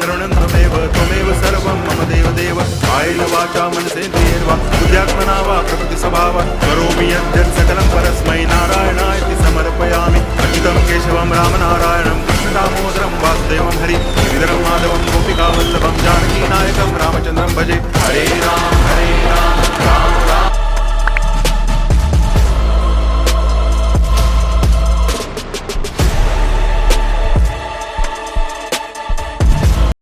करुणं त्वमेव सर्वं मम देवदेव कायेन वाचा मनसेन्द्रियैर्वा बुद्ध्यात्मना वा प्रकृतिस्वभावा करोमि यद्यत् सकलं परस्मै नारायणायति समर्पयामि अच्युतं केशवं रामनारायणं कृष्णदामोदरं वासुदेवं हरि गिरिधरं माधवं गोपिकावल्लभं जानकीनायकं रामचन्द्रं भजे हरे राम